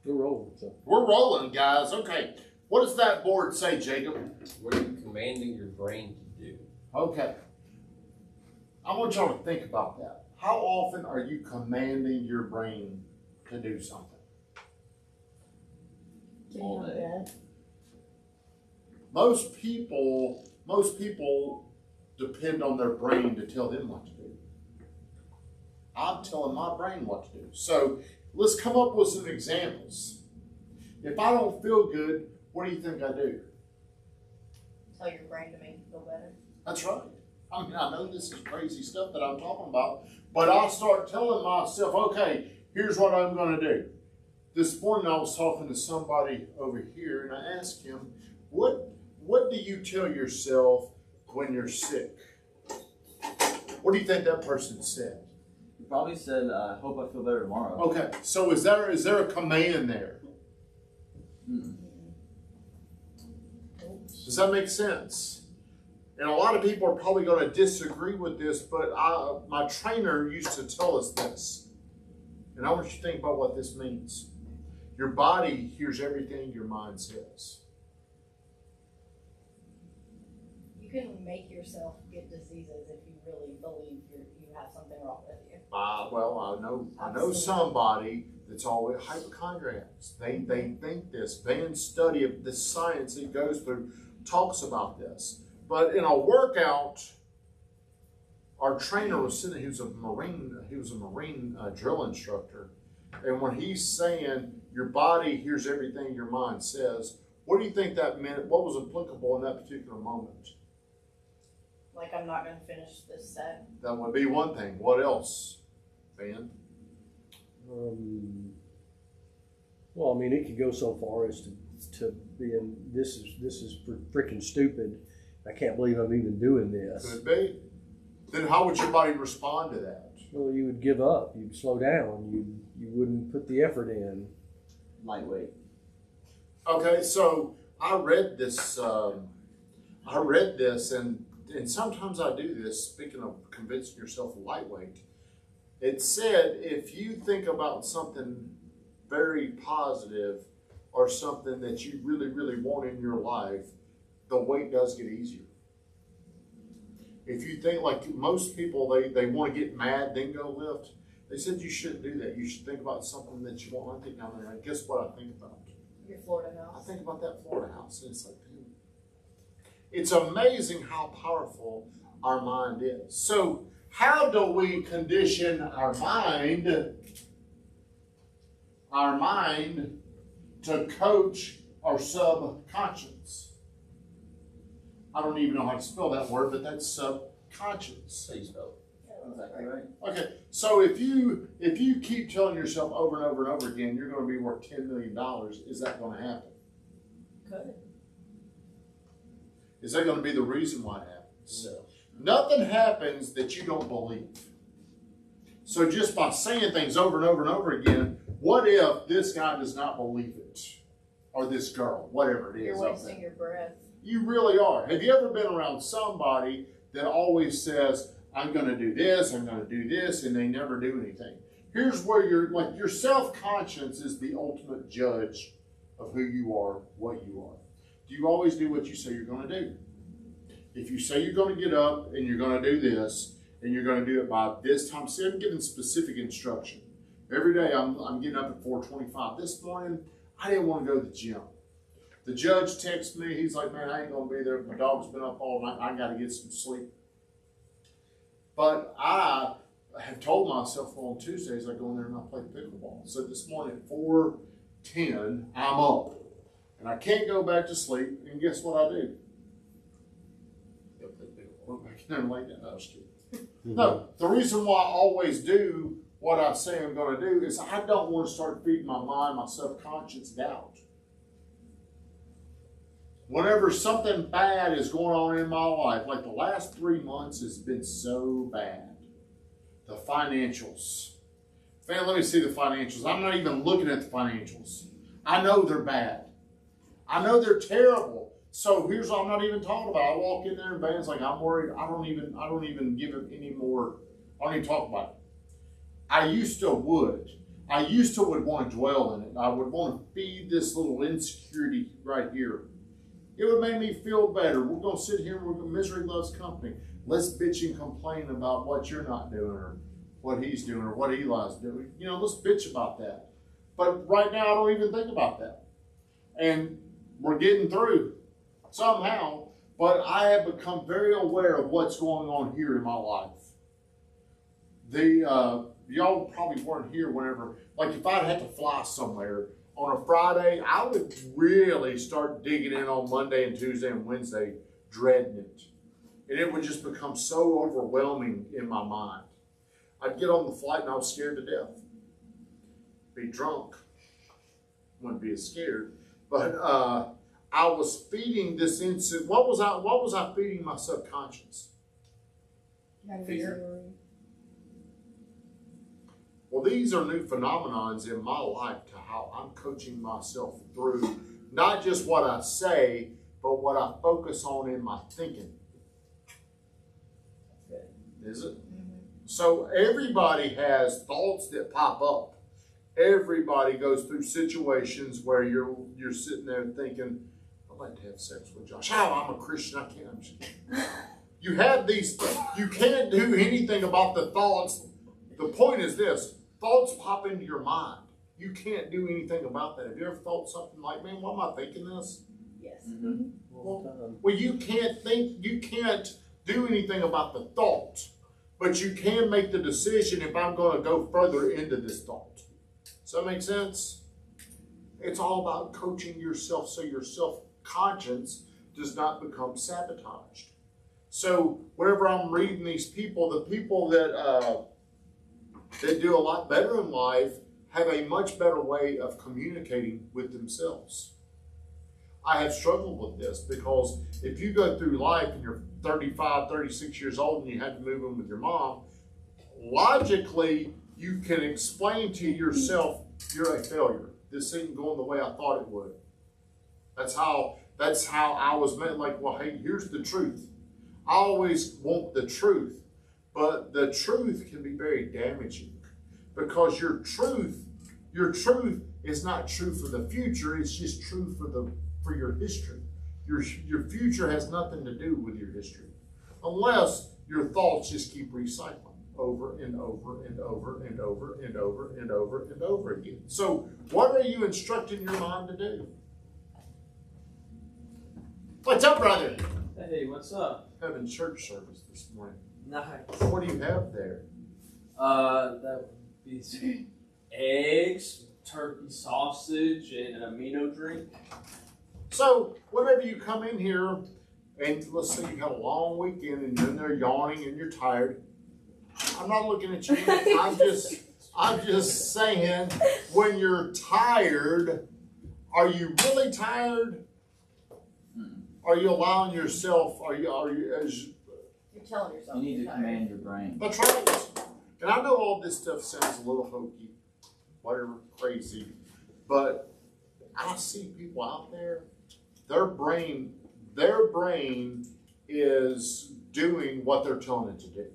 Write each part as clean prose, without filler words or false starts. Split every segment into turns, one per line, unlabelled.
We're rolling. So.
We're rolling, guys. Okay. What does that board say, Jacob?
What are you commanding your brain to do?
Okay. I want y'all to think about that. How often are you commanding your brain to do something?
All day.
Most people depend on their brain to tell them what to do. I'm telling my brain what to do. So let's come up with some examples. If I don't feel good, what do you think I do?
Tell your brain to make you feel better.
That's right. I mean, I know this is crazy stuff that I'm talking about, but I start telling myself, okay, here's what I'm going to do. This morning I was talking to somebody over here, and I asked him, what do you tell yourself when you're sick? What do you think that person said?
He probably said, I hope I feel better tomorrow.
Okay, so is there a command there? Does that make sense? And a lot of people are probably going to disagree with this, but my trainer used to tell us this. And I want you to think about what this means. Your body hears everything your mind says.
You can make yourself get diseases if you really believe you have something wrong with you.
Well, I know somebody that's always hypochondriacs. They think this. Van study of the science it goes through talks about this. But in a workout, our trainer was sitting. He was a Marine drill instructor, and when he's saying your body hears everything your mind says, what do you think that meant? What was applicable in that particular moment?
Like, I'm not going to finish this set.
That would be one thing. What else, Van?
Well, I mean, it could go so far as to being this is freaking stupid. I can't believe I'm even doing this.
Could be. Then how would your body respond to that?
Well, you would give up. You'd slow down. You wouldn't put the effort in.
Lightweight.
Okay, so I read this, and sometimes I do this, speaking of convincing yourself lightweight. It said if you think about something very positive or something that you really, really want in your life, the weight does get easier. If you think like most people, they want to get mad, then go lift. They said you shouldn't do that. You should think about something that you want. I think down there. Guess what I think about?
Your Florida house.
I think about that Florida house, and it's like, dude, it's amazing how powerful our mind is. So, how do we condition our mind to coach our subconscious? I don't even know how to spell that word, but that's subconscious.
How do you spell it?
Exactly right.
Okay, so if you keep telling yourself over and over and over again, you're going to be worth $10 million, is that going to happen?
Could.
Is that going to be the reason why it happens?
No.
Nothing happens that you don't believe. So just by saying things over and over and over again, what if this guy does not believe it? Or this girl, whatever it is.
You're wasting your breath.
You really are. Have you ever been around somebody that always says, I'm going to do this, I'm going to do this, and they never do anything? Here's where your self-conscience is the ultimate judge of who you are, what you are. Do you always do what you say you're going to do? If you say you're going to get up and you're going to do this, and you're going to do it by this time, see, I'm giving specific instruction. Every day I'm getting up at 4:25. This morning, I didn't want to go to the gym. The judge texts me, he's like, man, I ain't going to be there. My dog's been up all night. I got to get some sleep. But I have told myself on Tuesdays I go in there and I play pickleball. So this morning at 4:10, I'm up. And I can't go back to sleep. And guess what I do?
Go play pickleball.
Went back in there and lay down. No, just kidding. No, the reason why I always do what I say I'm going to do is I don't want to start feeding my mind, my subconscious doubt. Whenever something bad is going on in my life, like the last 3 months has been so bad. The financials. Man, let me see the financials. I'm not even looking at the financials. I know they're bad. I know they're terrible. So here's what I'm not even talking about. I walk in there and Van's like, I'm worried. I don't even give it any more. I don't even talk about it. I used to would. I used to would want to dwell in it. I would want to feed this little insecurity right here. It would make me feel better. We're going to sit here and misery loves company. Let's bitch and complain about what you're not doing or what he's doing or what Eli's doing. You know, let's bitch about that. But right now, I don't even think about that. And we're getting through somehow. But I have become very aware of what's going on here in my life. Y'all probably weren't here whenever, like if I'd had to fly somewhere on a Friday, I would really start digging in on Monday and Tuesday and Wednesday, dreading it. And it would just become so overwhelming in my mind. I'd get on the flight and I was scared to death. Be drunk. Wouldn't be as scared. But I was feeding this instant. What was I feeding my subconscious?
Fear.
Well, these are new phenomenons in my life to how I'm coaching myself through not just what I say, but what I focus on in my thinking. Is it? Mm-hmm. So everybody has thoughts that pop up. Everybody goes through situations where you're sitting there thinking, I'd like to have sex with Josh. Oh, I'm a Christian. I can't. You have these. You can't do anything about the thoughts. The point is this. Thoughts pop into your mind. You can't do anything about that. Have you ever thought something like, man, why am I thinking this?
Yes.
Mm-hmm.
Well, you can't do anything about the thought, but you can make the decision if I'm going to go further into this thought. Does that make sense? It's all about coaching yourself so your self-conscience does not become sabotaged. So whenever I'm reading these people, the people that do a lot better in life have a much better way of communicating with themselves. I have struggled with this because if you go through life and you're 35, 36 years old and you have to move in with your mom, logically you can explain to yourself you're a failure. This isn't going the way I thought it would. That's how I was meant. Like, well, hey, here's the truth. I always want the truth, but the truth can be very damaging because your truth is not true for the future. It's just true for your history. Your future has nothing to do with your history, unless your thoughts just keep recycling over and over and over and over and over and over and over again. So, what are you instructing your mind to do? What's up, brother?
Hey, what's up?
Having church service this morning.
Nice.
What do you have there?
That would be eggs, turkey sausage, and an amino drink.
So, whenever you come in here, and let's say you had a long weekend and you're in there yawning and you're tired, I'm not looking at you. I'm just saying, when you're tired, are you really tired? Are you allowing yourself? You're
telling yourself.
You need to command your brain.
That's right. And I know all this stuff sounds a little hokey, whatever, crazy, but I see people out there. Their brain is doing what they're telling it to do.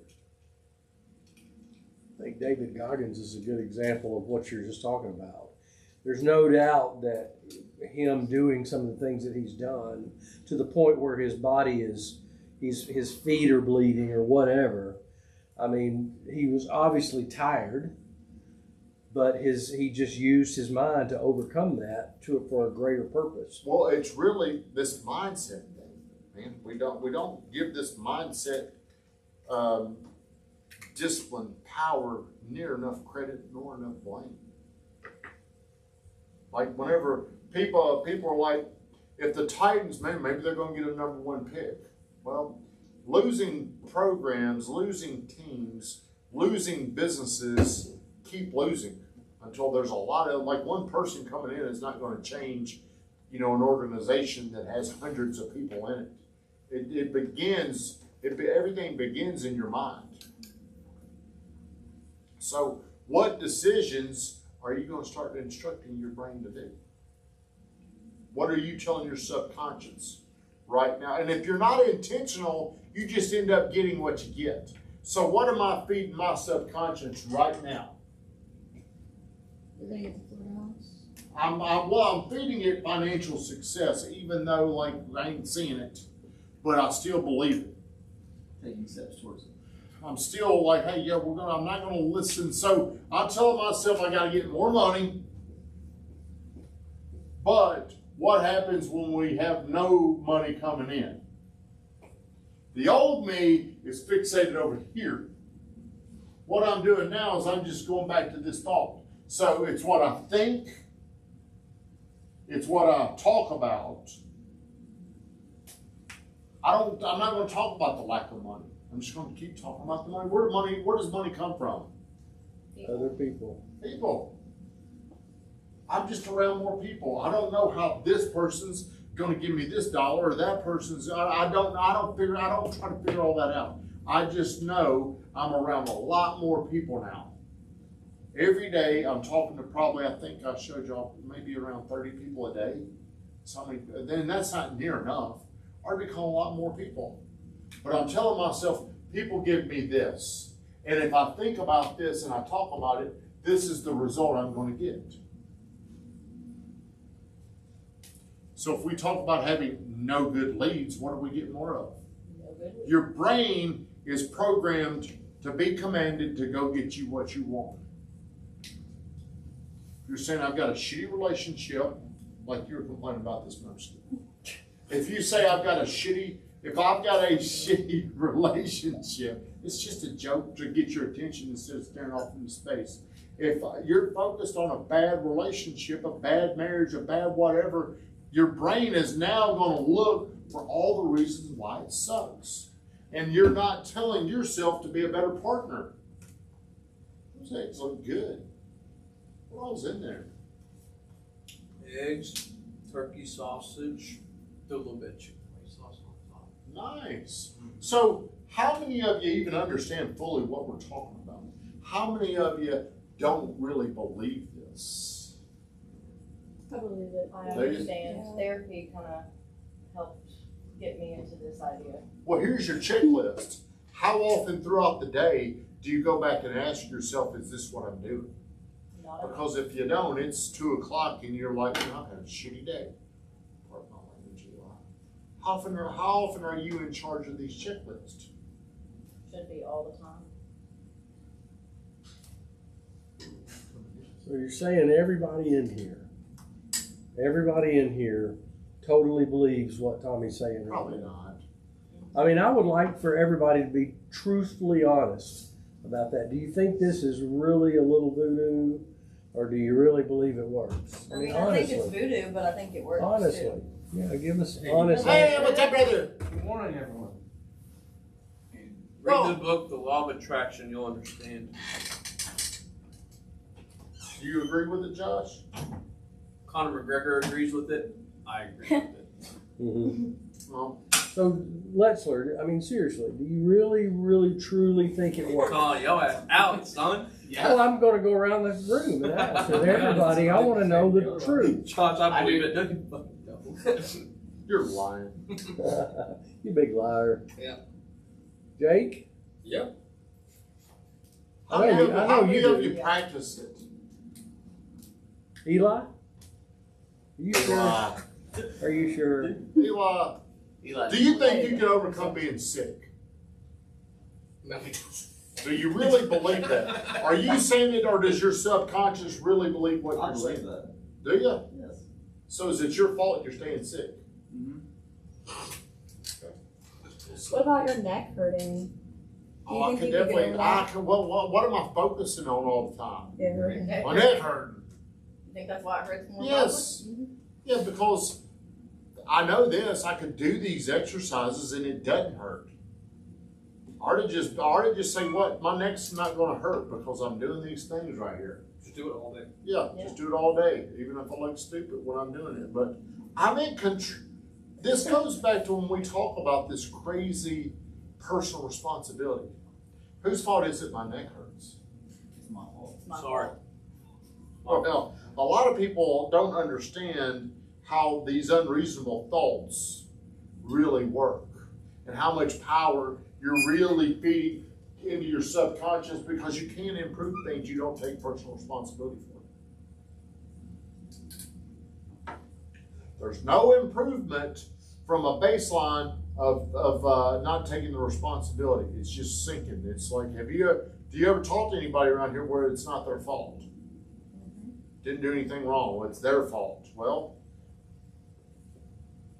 I think David Goggins is a good example of what you're just talking about. There's no doubt that him doing some of the things that he's done to the point where his body his feet are bleeding or whatever. I mean, he was obviously tired, but he just used his mind to overcome that for a greater purpose.
Well, it's really this mindset thing, man. We don't give this mindset discipline, power, near enough credit nor enough blame. Like whenever people are like, if the Titans, man, maybe they're going to get a number one pick. Well, losing programs, losing teams, losing businesses, keep losing until there's a lot of, like one person coming in is not going to change, an organization that has hundreds of people in it. Everything begins in your mind. So what decisions are you going to start instructing your brain to do? What are you telling your subconscious right now? And if you're not intentional, you just end up getting what you get. So what am I feeding my subconscious right now?
Do they get the Florida house?
I'm feeding it financial success, even though like I ain't seeing it, but I still believe it.
Taking steps towards it.
I'm still like, hey, yeah, I'm not gonna listen. So I'm telling myself I gotta get more money. But what happens when we have no money coming in? The old me is fixated over here. What I'm doing now is I'm just going back to this thought. So it's what I think, it's what I talk about. I'm not going to talk about the lack of money. I'm just going to keep talking about the money. Where does money come from?
Other people.
People. I'm just around more people. I don't know how this person's going to give me this dollar or that person's. I don't try to figure all that out. I just know I'm around a lot more people now. Every day I'm talking to probably, I think I showed y'all maybe around 30 people a day. Then that's not near enough. I become a lot more people. But I'm telling myself, people give me this. And if I think about this and I talk about it, this is the result I'm going to get. So if we talk about having no good leads, what do we get more of?
No good.
Your brain is programmed to be commanded to go get you what you want. You're saying, I've got a shitty relationship, like you were complaining about this mostly. If you say if I've got a shitty relationship, it's just a joke to get your attention instead of staring off into space. If you're focused on a bad relationship, a bad marriage, a bad whatever, your brain is now going to look for all the reasons why it sucks. And you're not telling yourself to be a better partner. Those eggs look good. What all's in there?
Eggs, turkey sausage, do a little bit of chicken sauce on top.
Nice. So how many of you even understand fully what we're talking about? How many of you don't really believe this?
I believe it.
I understand. Therapy kind of helped get me into this idea.
Well, here's your checklist. How often throughout the day do you go back and ask yourself, is this what I'm doing?
Not a
Because if you don't, it's 2 o'clock and you're like, I've had a shitty day. Pardon my language, Eli. How often are you in charge of these checklists?
should be all the time.
So you're saying everybody in here totally believes what Tommy's saying right
Probably
now.
not.
I mean, I would like for everybody to be truthfully honest about that. Do you think this is really a little voodoo, or do you really believe it works?
I mean, I think it's voodoo, but I think it works
Honestly.
too.
Yeah, give us honest.
Hey, what's up, brother?
Good morning, everyone.
Read the book, The Law of Attraction, you'll understand.
Do you agree with it, Josh?
Conor McGregor agrees with it. I agree with it.
Mm-hmm.
Well,
So, Letzler, I mean, seriously, do you really, really, truly think it works?
Call your ass out, son.
Well, I'm going to go around the room and ask everybody. I want to know the truth.
Josh, I believe it. No, you fucking don't.
you're lying.
You big liar.
Yeah.
Jake?
Yep.
How
I know
many
you- I
of-
know
how
you
many
do.
of you practice it?
Eli? Are you sure? Are you sure?
Eli, do you think you can overcome being sick?
No.
Do you really believe that? Are you saying it, or does your subconscious really believe what
I
you're
believe
saying?
that.
Do you?
Yes.
So is it your fault you're staying sick?
Mm-hmm.
What about your neck hurting?
Oh, I can definitely. What am I focusing on all the time?
It hurt.
My neck hurting.
You think that's why it hurts more?
Yes. Yeah, because I know this. I could do these exercises and it doesn't hurt. I ought to just say, what? My neck's not going to hurt because I'm doing these things right here.
Just do it all day.
Yeah, just do it all day, even if I look stupid when I'm doing it. But I'm in control. This goes back to when we talk about this crazy personal responsibility. Whose fault is it my neck hurts?
It's my fault.
It's my
Sorry.
fault.
Well, now, a lot of people don't understand how these unreasonable thoughts really work and how much power you're really feeding into your subconscious, because you can't improve things you don't take personal responsibility for. There's no improvement from a baseline of not taking the responsibility. It's just sinking. It's like, do you ever talk to anybody around here where it's not their fault? Didn't do anything wrong. Well, it's their fault. Well,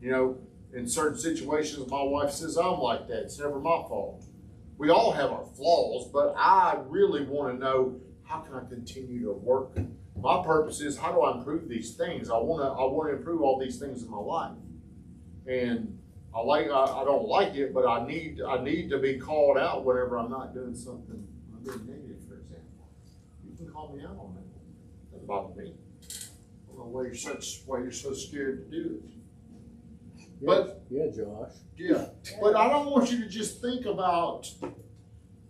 you know, in certain situations, my wife says I'm like that. It's never my fault. We all have our flaws, but I really want to know, how can I continue to work? My purpose is, how do I improve these things? I want to improve all these things in my life. And I don't like it, but I need to be called out whenever I'm not doing something. I'm being negative, for example. You can call me out on that. Doesn't bother me. I don't know why you're so scared to do it. But
yeah, Josh.
yeah, but I don't want you to just think about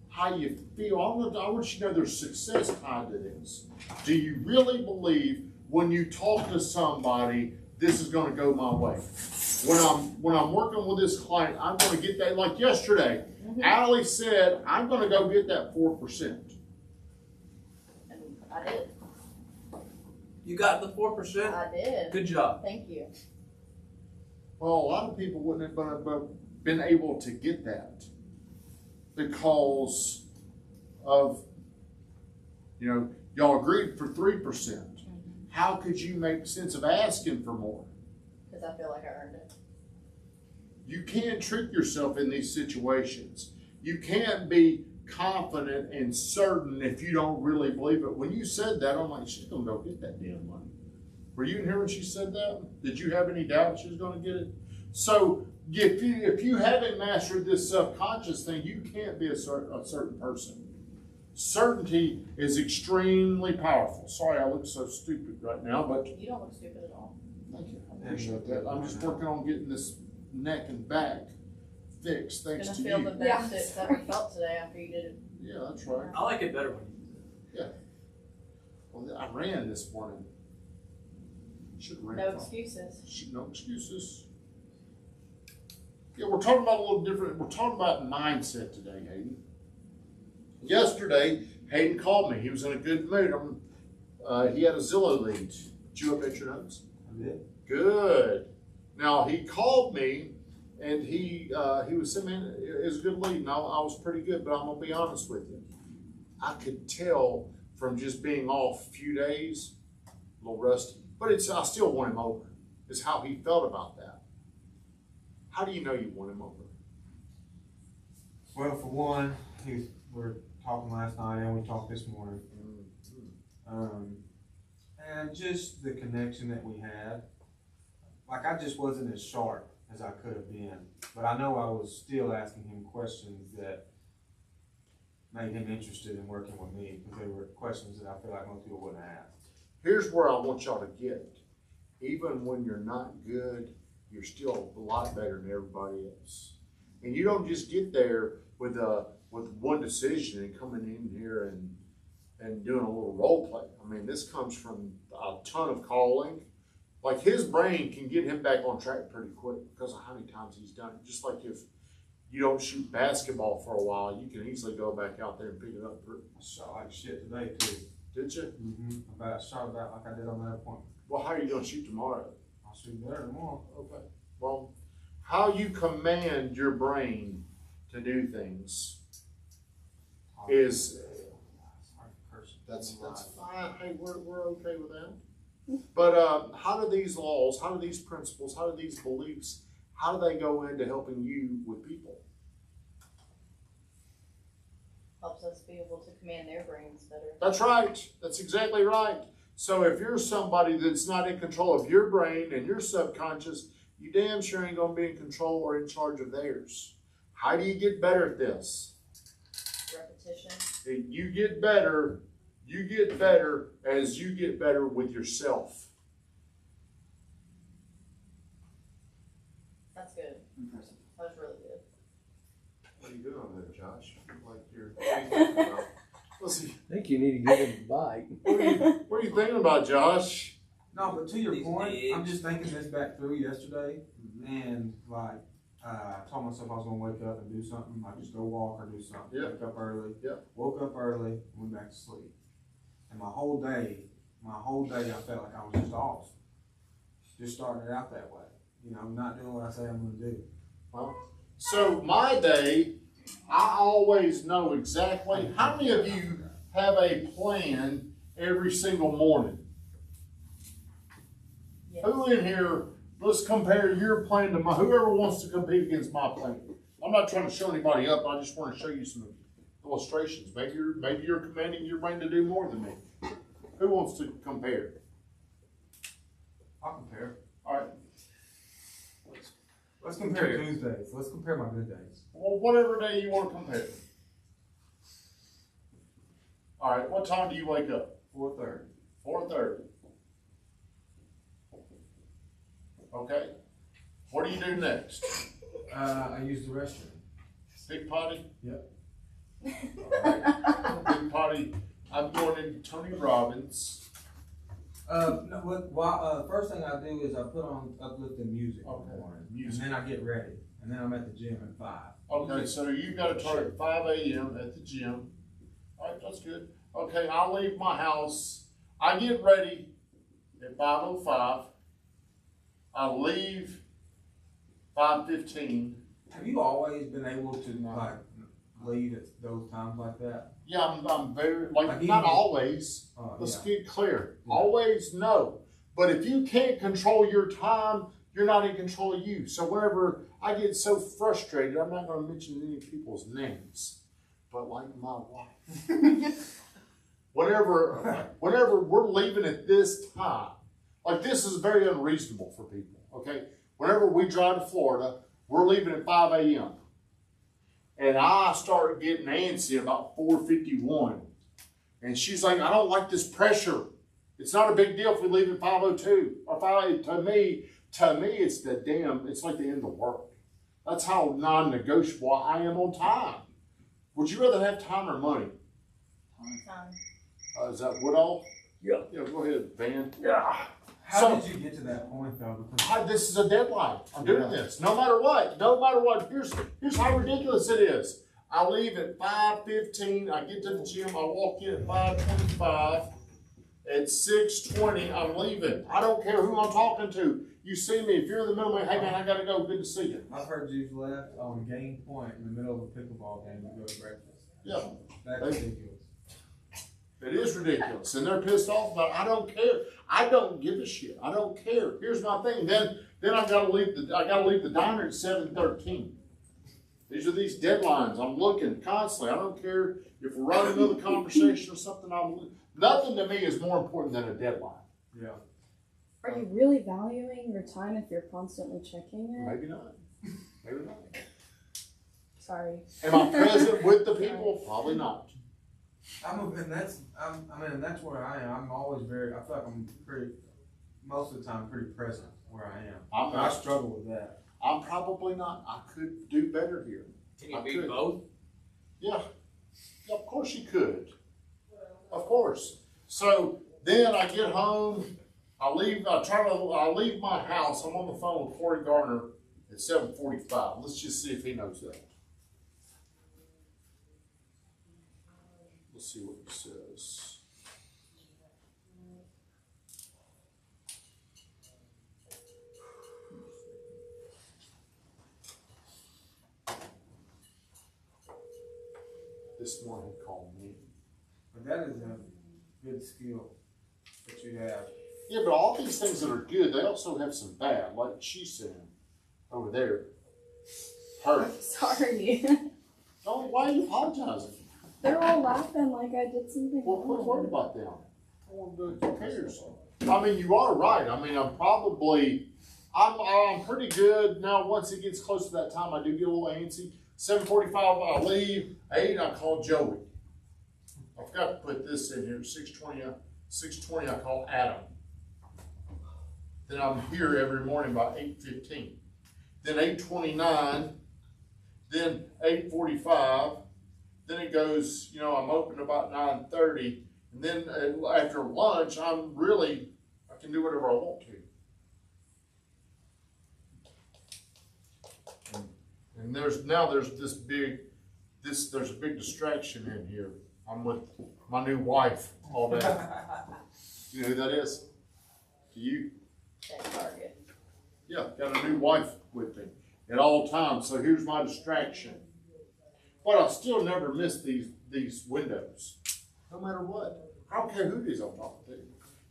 how you feel. I want you to know there's success tied to this. Do you really believe when you talk to somebody, this is going to go my way? When I'm working with this client, I'm going to get that. Like yesterday, Allie said, I'm going to go get that 4%.
And I did.
You got the 4%?
I did.
Good job.
Thank you.
Well, a lot of people wouldn't have been able to get that because of, y'all agreed for 3%. How could you make sense of asking for more?
Because I feel like I earned it.
You can't trick yourself in these situations. You can't be confident and certain if you don't really believe it. When you said that, I'm like, she's going to go get that damn money. Were you in here when she said that? Did you have any doubt she was going to get it? So if you haven't mastered this subconscious thing, you can't be a certain person. Certainty is extremely powerful. Sorry, I look so stupid right now, but
You don't look stupid at all.
thank you. I appreciate that. I'm just working on getting this neck and back fixed, thanks to
Gonna
you.
feel the benefits that we felt today after you did it.
Yeah, that's right.
I like it better when you do that.
Well, I ran this morning. Should have ran.
No
from-
excuses.
No excuses. Yeah, we're talking about a little different. We're talking about mindset today, Hayden. Yesterday, Hayden called me. He was in a good mood. He had a Zillow lead. Did you update your notes?
I did.
Good. Now he called me, and he was saying, "Man, it was a good lead." And I was pretty good, but I'm gonna be honest with you. I could tell from just being off a few days, a little rusty. But I still want him over. Is how he felt about that. How do you know you want him over?
Well, for one, we were talking last night and we talked this morning. And just the connection that we had. Like, I just wasn't as sharp as I could have been. But I know I was still asking him questions that made him interested in working with me, because they were questions that I feel like most people wouldn't ask.
Here's where I want y'all to get. Even when you're not good, you're still a lot better than everybody else. And you don't just get there with one decision and coming in here and doing a little role play. I mean, this comes from a ton of calling. Like, his brain can get him back on track pretty quick because of how many times he's done it. Just like if you don't shoot basketball for a while, you can easily go back out there and pick it up.
I shot like shit today, too.
Did you?
Shot about like I did on that appointment.
Well, how are you going to shoot tomorrow?
I'll shoot better tomorrow.
Okay. Well, how you command your brain to do things is that's fine. Hey, we're okay with that. But how do these laws, how do these principles, how do these beliefs, how do they go into helping you with people?
Helps us be able to command their brains better.
That's right. That's exactly right. So if you're somebody that's not in control of your brain and your subconscious, you damn sure ain't gonna be in control or in charge of theirs. How do you get better at this?
Repetition.
You get better as you get better with yourself.
That's good.
Impressive.
That was really good.
What are you doing over there, Josh? Like what are you thinking about? Let's see.
I think you need to give him a bite.
What are you thinking about, Josh?
No, but to your
These
point, I'm
eggs.
just thinking this back through yesterday, and like, I told myself I was gonna wake up and do something, like just go walk or do something.
Yeah.
Wake up early.
Yeah.
Woke up early, went back to sleep. And my whole day, I felt like I was just off. just starting it out that way. You know, I'm not doing what I say I'm gonna do.
So my day, I always know exactly, how many of you have a plan every single morning?
Yes.
Who in here, let's compare your plan to my, whoever wants to compete against my plan. I'm not trying to show anybody up, I just want to show you some illustrations. Maybe you're commanding your brain to do more than me. Who wants to compare?
I'll compare.
All right.
Let's compare Tuesdays. Let's compare my good days.
Well, whatever day you want to compare. All right, what time do you wake up?
4:30.
4:30. Okay. What do you do next?
I use the restroom.
Big potty?
Yep.
Big potty. I'm going into Tony Robbins.
No, first thing I do is I put on uplifting music in
Okay.
the morning,
Music.
and then I get ready, and then I'm at the gym at 5.
Okay, so you got to start at 5 a.m. at the gym. All right, that's good. Okay, I leave my house. I get ready at 5:05. I leave 5:15.
Have you always been able to like leave at those times like that?
Yeah, I'm very, like
Like
not
even-
always. Let's
Yeah.
get clear.
Yeah.
Always, no. But if you can't control your time, you're not in control of you. So whenever I get so frustrated, I'm not going to mention any people's names, but like my wife. whenever we're leaving at this time, like this is very unreasonable for people, okay? Whenever we drive to Florida, we're leaving at 5 a.m. And I start getting antsy about 4:51. And she's like, I don't like this pressure. It's not a big deal if we leave at 5:02 or 5. To me, it's it's like the end of the world. That's how non-negotiable I am on time. Would you rather have time or money?
Time.
Is that Woodall?
Yeah.
Yeah, go ahead, Van.
Yeah.
How
So-
did you get to that point though? Because
This is a deadline. I'm doing this. No matter what. Here's how ridiculous it is. I leave at 5:15. I get to the gym. I walk in at 5:25. At 6:20, I'm leaving. I don't care who I'm talking to. You see me. If you're in the middle of, hey man, I gotta go. Good to see you.
I've heard you've left on game point in the middle of a pickleball game to go to breakfast.
Yeah,
That's ridiculous.
it is ridiculous, and they're pissed off about it. I don't care. I don't give a shit. I don't care. Here's my thing. Then I gotta leave the diner at 7:13. These are these deadlines. I'm looking constantly. I don't care if we're running another conversation or something. Nothing to me is more important than a deadline.
Yeah.
Are you really valuing your time if you're constantly checking it?
Maybe not. Maybe not.
Sorry.
Am I present with the people? Probably not.
That's where I am. I'm always I feel like I'm most of the time pretty present where I am.
I'm
But I
not.
struggle with that.
I'm probably not. I could do better here.
Can you
I
be
could.
both?
Yeah. Yeah, of course you could. Of course. So then I get home. I leave my house. I'm on the phone with Corey Garner at 7:45. Let's just see if he knows that. Let's see what he says. This morning he called me.
But that is a good skill that you have.
Yeah, but all these things that are good, they also have some bad, like she said over there. Her.
Sorry.
Oh, why are you apologizing?
They're all laughing like I did something
Well, quit
wrong.
worrying about them. Who cares? I mean, you are right. I mean, I'm pretty good now. Once it gets close to that time, I do get a little antsy. 7:45, I leave. 8, I call Joey. I forgot to put this in here. 6:20, I call Adam. Then I'm here every morning by 8:15. Then 8:29. Then 8:45. Then it goes, I'm open about 9:30. And then after lunch, I can do whatever I want to. And there's a big distraction in here. I'm with my new wife all day. You know who that is? Do you?
Check Target.
Yeah, got a new wife with me at all times, so here's my distraction. But I still never miss these windows, no matter what. I don't care who it is I'm talking to.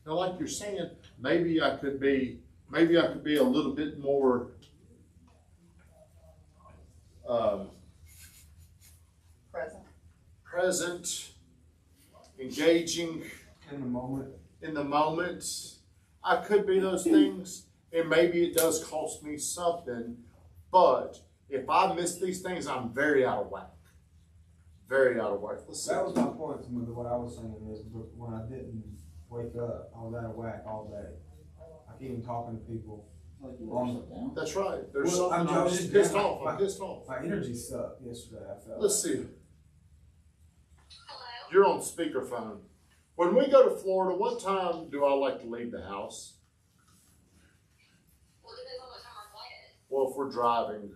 Now, like you're saying, maybe I could be a little bit more present, engaging
In the moment.
in the moment. I could be those things, and maybe it does cost me something, but if I miss these things, I'm very out of whack. Very out of whack. Let's see.
That was my point. What I was saying is, when I didn't wake up, I was out of whack all day. I keep even talking to people.
Like you let yourself down.
That's right. There's
Well,
something I'm just pissed off. I'm pissed off.
My energy sucked yesterday. I felt.
Let's see. You're on speakerphone. When we go to Florida, what time do I like to leave the house?
Well, it depends on what time our flight is.
Well, if we're driving.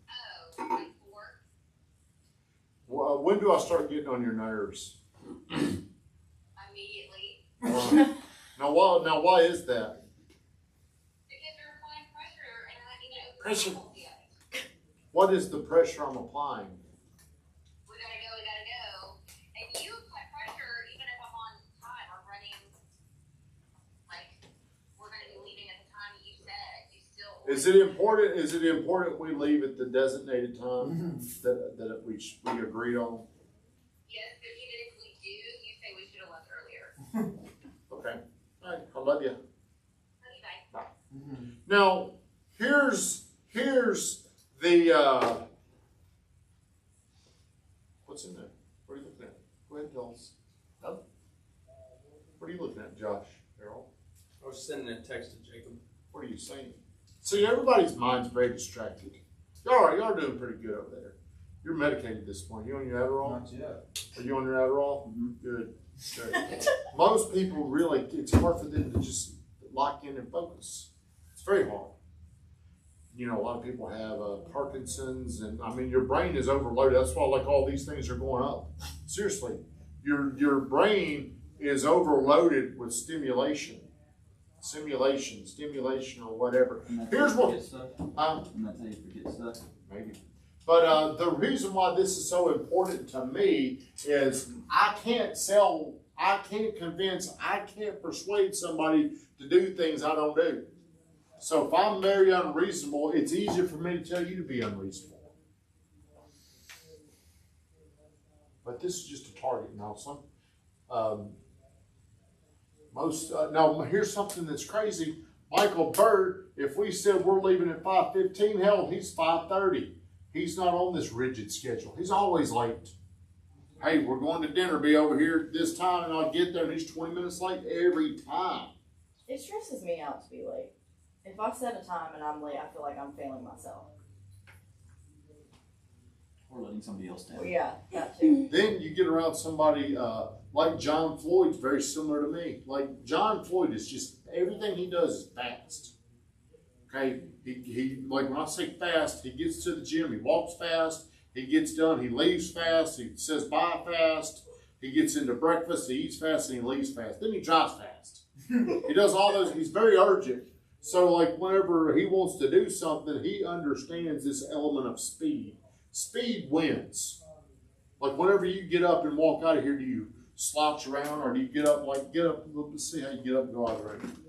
Oh, like 4?
Well, when do I start getting on your nerves?
Immediately.
Now, why is that?
Because you're applying pressure and I need to open
Pressure.
the mouth yet.
What is the pressure I'm applying?
We gotta go. And you apply pressure even if I'm on time or running, like, we're gonna be leaving at the time you said. You still.
Is it important we leave at the designated time that we agreed on?
Yes, but even if we do, you say we should have left earlier.
Okay. All right. I love you.
Okay, bye.
Now, here's the what's in there? What are you looking at? Go ahead, tell us. Oh. What are you looking at, Josh? Harold?
I was sending a text to Jacob.
What are you saying? See, everybody's mind's very distracted. Y'all are doing pretty good over there. You're medicated at this point. You on your Adderall?
Not yet.
Are you on your Adderall?
Mm-hmm.
Good. Good. Most people really, it's hard for them to just lock in and focus. It's very hard. You know, a lot of people have Parkinson's, and I mean, your brain is overloaded. That's why, like, all these things are going up. Seriously, your brain is overloaded with stimulation, or whatever.
And that's
Here's
how you
what.
forget stuff.
Um,
And that's how you forget stuff.
Maybe. But the reason why this is so important to me is I can't convince, I can't persuade somebody to do things I don't do. So if I'm very unreasonable, it's easier for me to tell you to be unreasonable. But this is just a target, Nelson. Now, here's something that's crazy. Michael Bird, if we said we're leaving at 5:15, hell, he's 5:30. He's not on this rigid schedule. He's always late. Hey, we're going to dinner, be over here this time, and I'll get there, and he's 20 minutes late every time.
It stresses me out to be late. If I set a time and I'm late, I feel like I'm failing myself.
Or letting somebody else down.
Well, yeah, that too.
Then you get around somebody like John Floyd's very similar to me. Like John Floyd is just, everything he does is fast. Okay, he like when I say fast, he gets to the gym, he walks fast, he gets done, he leaves fast, he says bye fast, he gets into breakfast, he eats fast, and he leaves fast. Then he drives fast. He does all those, he's very urgent. So like whenever he wants to do something, he understands this element of speed. Speed wins. Like whenever you get up and walk out of here, do you slouch around or do you get up, let's see how you get up and go out of the room.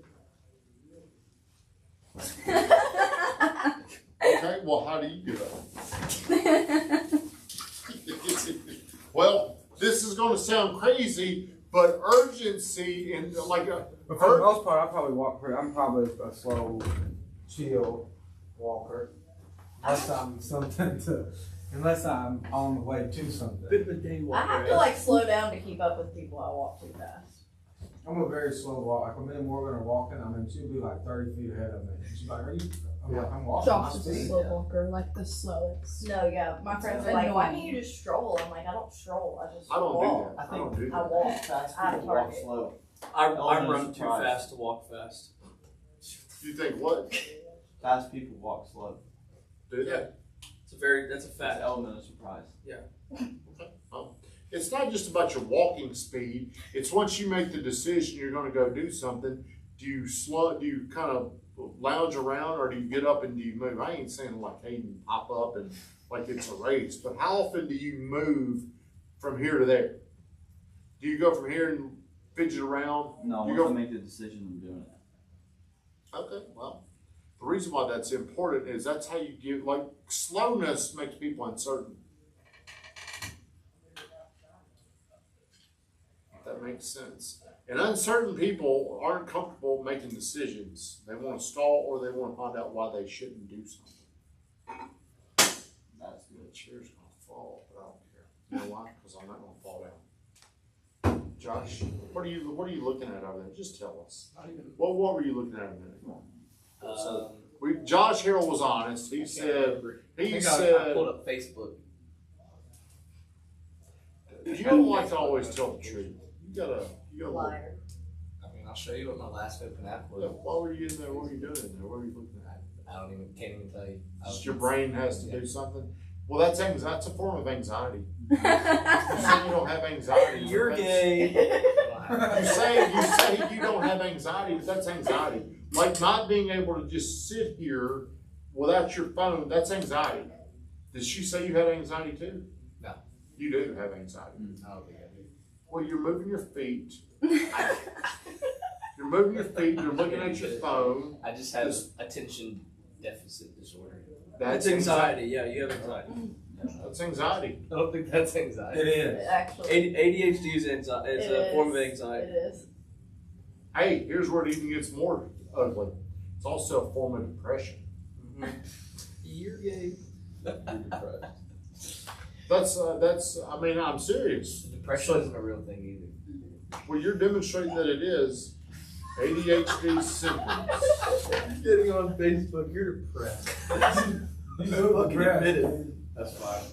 Okay, well, how do you get up? Well, this is going to sound crazy, but urgency and like a.
But for the most part, I probably walk pretty. I'm probably a slow, chill walker. Unless I'm on the way to something.
Bit of a day
I
walker.
have to like slow down to keep up with people. I walk too fast.
I'm a very slow walker. Like when me and Morgan are walking, I mean, she'll be like 30 feet ahead of me. She's like, "Are you?" I'm like, "I'm walking."
Josh
my
is a
speed."
slow walker, like the slowest.
No, yeah, my friends are like, "Why can't you just stroll?" I'm like, "I don't stroll. I just
I don't
walk."
do that.
I think
don't do
I
that.
walk.
Fast
I
people walk
target.
slow.
I
Elementary
run too
surprise.
fast to walk fast.
You think what?
Fast people walk slow.
Do that?
That's a
That's
fact.
element of surprise.
It's not just about your walking speed. It's once you make the decision you're going to go do something, Do you kind of lounge around, or do you get up and do you move? I ain't saying like, hey, you pop up and like it's a race, but how often do you move from here to there? Do you go from here and fidget around?
No,
you
once
go,
I make the decision, I'm doing it.
okay, well, the reason why that's important is that's how you get, like, slowness makes people uncertain. That makes sense. And uncertain people aren't comfortable making decisions. They want to stall, or they want to find out why they shouldn't do something.
That's good.
The chair's going to fall, but I don't care. You know why? Because I'm not going to fall down. Josh, what are you looking at over there? Just tell us. What were you looking at a minute ago? Josh Harrell was honest. He said,
I pulled up Facebook.
you don't like to always tell the truth. You gotta
Liar.
I mean, I'll show you what my last open app was.
why were you in there? What were you doing in there? What were you looking at?
Can't even tell you.
Just your brain has to do something. Well, that's anxiety. That's a form of anxiety. You say you don't have anxiety.
You're
but
gay.
You say you don't have anxiety, but that's anxiety. Like not being able to just sit here without your phone, that's anxiety. Did she say you had anxiety too?
No.
You do have anxiety.
I don't think I do.
Well, you're moving your feet. You're moving your feet. You're looking at your phone.
I just have attention deficit disorder.
That's
anxiety. Yeah, you have anxiety.
That's anxiety.
I don't think that's anxiety.
It is.
Actually,
ADHD is anxiety. It's a form of anxiety.
it is.
Hey, here's where it even gets more ugly. It's also a form of depression.
You're gay. You're depressed.
That's. I mean, I'm serious.
Depression isn't a real thing either.
Well, you're demonstrating that it is ADHD symptoms.
Getting on Facebook, you're depressed.
You so
Fucking admit it. That's fine.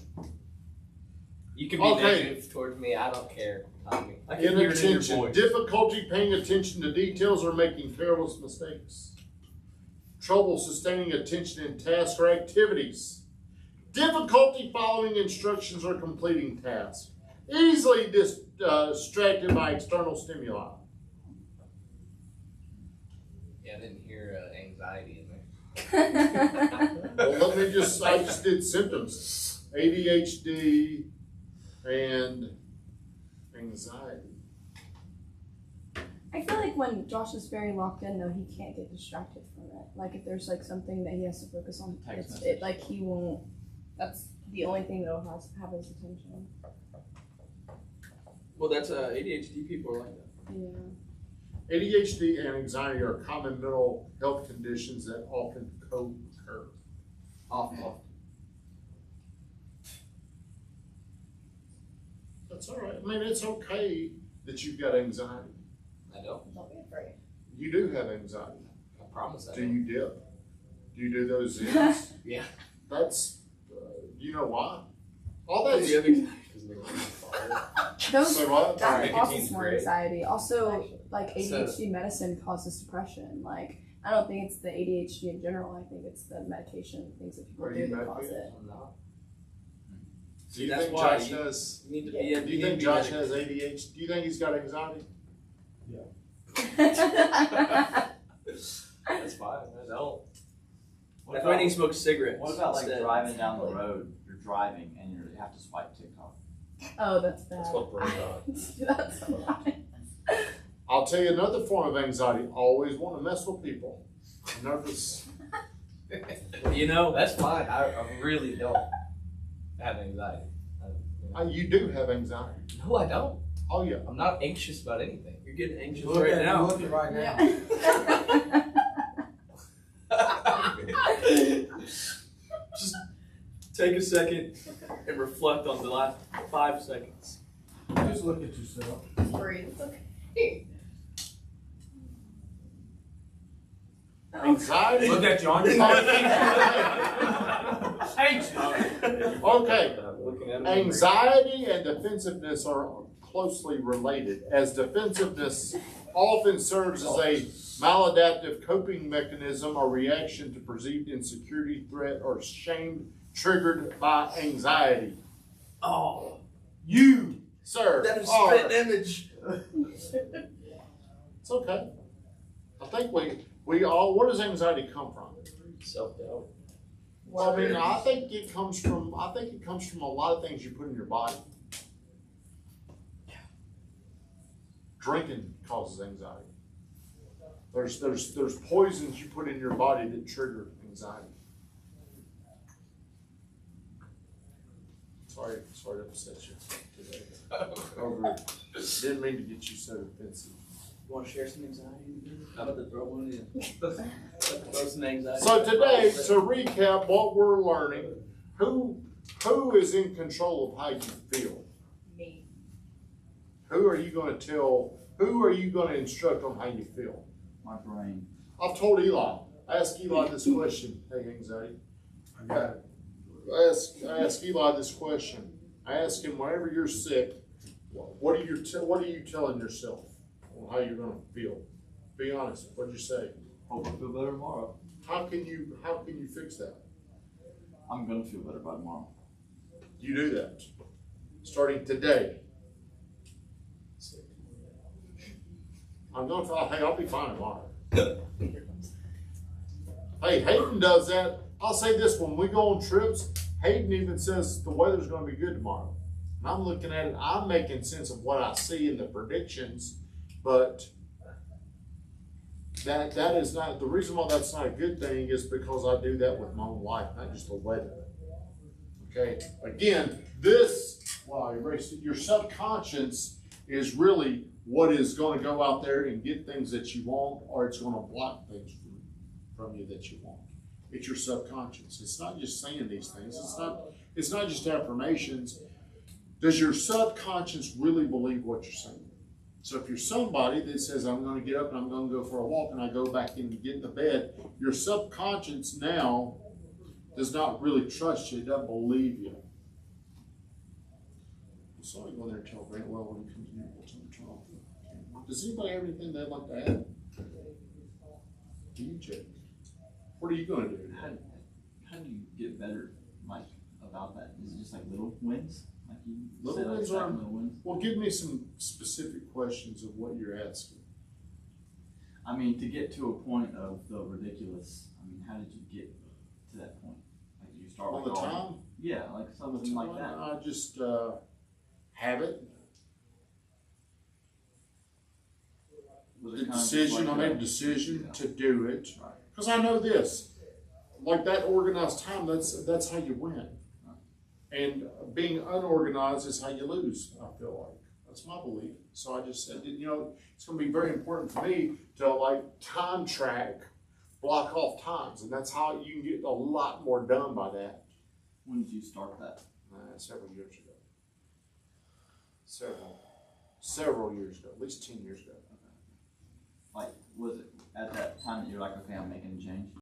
You can be negative towards me. I don't care, Tommy. I can hear it in your
Inattention,
voice.
difficulty paying attention to details or making careless mistakes. Trouble sustaining attention in tasks or activities. Difficulty following instructions or completing tasks. Easily distracted by external stimuli.
Yeah, I didn't hear anxiety in there.
Well, I just did symptoms. ADHD and anxiety.
I feel like when Josh is very locked in, though, he can't get distracted from it. Like if there's like something that he has to focus on, like he won't. That's the only thing that'll have his attention.
Well, that's ADHD people are like that.
Yeah.
ADHD and anxiety are common mental health conditions that often co-occur.
Often.
That's all right. I mean, it's okay that you've got anxiety.
I don't.
Don't be afraid.
You do have anxiety.
I promise I
Do
don't.
you dip? Do you do those zins?
Yeah.
That's, you know why? All that's,
You have anxiety 'cause they're on fire.
Those
say what?
that
Nicotine's
causes more
great.
anxiety. Also,
Actually.
like ADHD medicine causes depression. Like I don't think it's the ADHD in general. I think it's the medication things that people
Are
do
you
that cause
medicated?
it.
I'm not.
do you
that's
think
why
Josh
you-
has,
You need to
Yeah.
be in.
do you think Josh has ADHD? Do you think he's got anxiety?
That's fine. I don't.
What
That's why
about,
you smoke cigarettes.
what about like
instead.
driving down the road? You're driving and you have to swipe TikTok.
Oh, that's bad.
That's called brain rot.
That's fine.
I'll tell you another form of anxiety. Always want to mess with people. Nervous.
You know, that's fine. I really don't have anxiety.
You do have anxiety.
No, I don't.
Oh yeah.
I'm not anxious about anything. You're getting anxious
Look
right
at
now.
Look at right now.
Yeah.
Just take a second and reflect on the last 5 seconds.
Just look at yourself.
Just breathe. It's okay.
Anxiety.
Look at you on your
Okay.
Looking at me.
Anxiety and defensiveness are closely related, as defensiveness often serves as a maladaptive coping mechanism or reaction to perceived insecurity, threat, or shame triggered by anxiety.
Oh,
You, sir,
that is
are.
spit image.
It's okay. I think we all, where does anxiety come from?
Self-doubt.
Well, I mean, I think it comes from a lot of things you put in your body. Drinking causes anxiety. There's poisons you put in your body that trigger anxiety. Sorry to upset you today. Didn't mean to get you so defensive.
You want to share some anxiety? How about to throw one in? Throw some anxiety.
So today, to recap what we're learning, who is in control of how you feel?
Me.
Who are you going to instruct on how you feel?
My brain.
I've told Eli. I asked Eli this question. Hey, anxiety.
I got it.
I ask Eli this question. I ask him, whenever you're sick, what are you telling yourself on how you're going to feel? Be honest. What'd you say?
Hope I feel better tomorrow.
How can you fix that?
I'm gonna feel better by tomorrow.
You do that starting today. I'll be fine tomorrow. Hey, Hayden does that. I'll say this, when we go on trips, Hayden even says the weather's going to be good tomorrow. And I'm looking at it, I'm making sense of what I see in the predictions, but that is not, the reason why that's not a good thing is because I do that with my own life, not just the weather. Okay, again, your subconscious is really what is going to go out there and get things that you want, or it's going to block things from you that you want. It's your subconscious. It's not just saying these things. It's not just affirmations. Does your subconscious really believe what you're saying? So if you're somebody that says, I'm going to get up and I'm going to go for a walk, and I go back in and get in the bed, your subconscious now does not really trust you. It doesn't believe you. I'm sorry, go in there and tell Grant, well, when he comes in here, we'll turn off the camera. Does anybody have anything they'd like to add? Do you, Jake? What are you going to do?
How do you get better, Mike, about that? Is it just like little wins? Like you
Little
said, like
wins
stacking little wins?
Well, give me some specific questions of what you're asking.
I mean, to get to a point of the ridiculous, I mean, how did you get to that point? Like, did you start
All
with
the time?
Yeah, like something like that.
I just have it.
Was
The
it kind of just
decision,
like
I made a
that?
decision
Yeah.
to do it.
Right.
Because I know this, like that organized time, that's how you win. And being unorganized is how you lose, I feel like. That's my belief. So I just said, it's going to be very important for me to like time track, block off times. And that's how you can get a lot more done by that.
When did you start that?
Several years ago. Several years ago, at least 10 years ago.
Like, was it at that time that you're like, okay, I'm making a change?